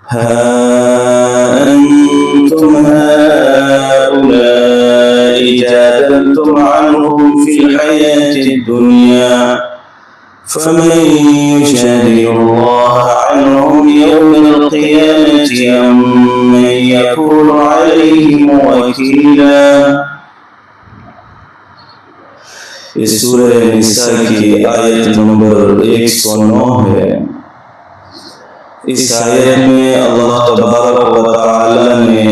ها أنتم هؤلاء جادلتم عنهم في الحياة الدنيا فمن يجادل الله عنهم يوم القيامة أم من يكون عليهم وكيلا۔ اس سورہ نساء کی آیت نمبر 109 ہے۔ اس آیت میں اللہ تبارک و تعالی نے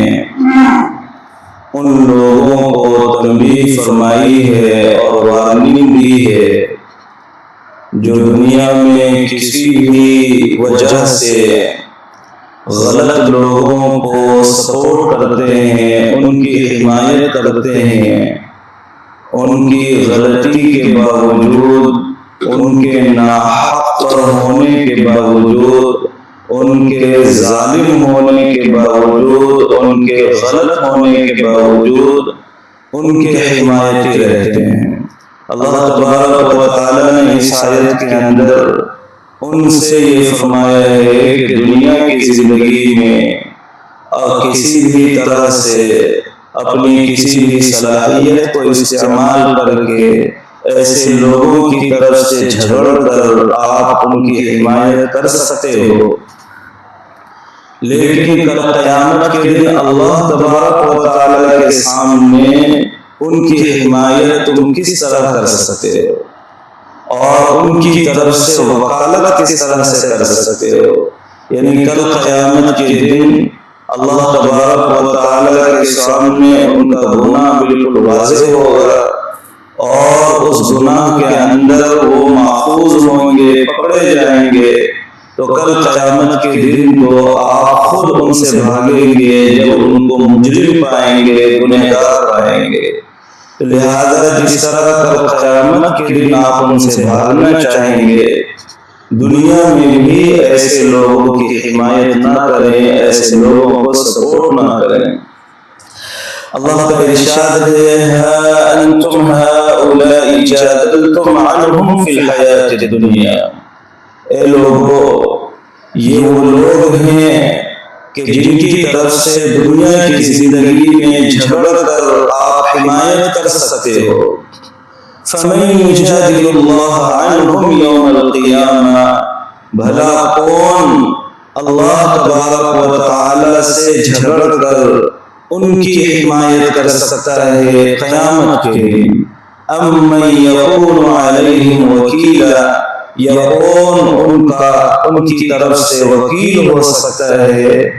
ان لوگوں کو تنبیہ فرمائی ہے اور وارننگ دی ہے جو دنیا میں کسی بھی وجہ سے غلط لوگوں کو سپورٹ کرتے ہیں، ان کی حمایت کرتے ہیں، ان کی غلطی کے باوجود، ان کے ناحق ہونے کے باوجود، ان کے ظالم ہونے کے باوجود، ان کے غلط ہونے کے باوجود ان کے حمایتی رہتے ہیں۔ اللہ تبارک و تعالی نے اس آیت کے اندر ان سے یہ فرمایا ہے کہ دنیا کی زندگی میں کسی بھی طرح سے اپنی کسی بھی صلاحیت کو استعمال کر کے ایسے لوگوں کی طرف سے جھگڑ کر آپ ان کی حمایت کر سکتے ہو، لیکن کل قیامت کے دن اللہ تبارک و تعالی کے سامنے ان کی حمایت تم کس طرح کر سکتے ہو اور ان کی طرف سے وکالت کس طرح سے کر سکتے ہو؟ یعنی کل قیامت کے دن اللہ تبارک و تعالی کے سامنے ان کا گناہ بالکل واضح ہوگا اور اس گناہ کے اندر وہ ماخوذ ہوں گے، پکڑے جائیں گے۔ تو کل قیامت کے دن تو آپ خود ان سے بھاگیں گے جب ان کو مجرم پائیں گے، گنہگار پائیں گے۔ لہذا جس طرح کل قیامت کے دن آپ ان سے بھاگنا چاہیں گے، دنیا میں بھی ایسے لوگوں کی حمایت نہ کریں، ایسے لوگوں کو سپورٹ نہ کریں۔ اللہ کا ارشاد ہے ہا انتم ہؤلاء جادلتم عنہم فی الحیاۃ الدنیا، اے لوگو یہ وہ لوگ ہیں کہ جن کی طرف سے دنیا کی زندگی میں جھگڑ کر آپ حمایت کر سکتے ہو۔ فَمَن يُجَادِلُ اللَّهَ عَنْهُمْ يَوْمَ الْقِيَامَةِ، بھلا کون اللہ تبارک و تعالی سے جھگڑ کر ان کی حمایت کر سکتا ہے قیامت کے دن؟ أَمَّن يَكُونُ عَلَيْهِمْ وَكِيلًا، یا کون ان کی طرف سے وکیل ہو سکتا ہے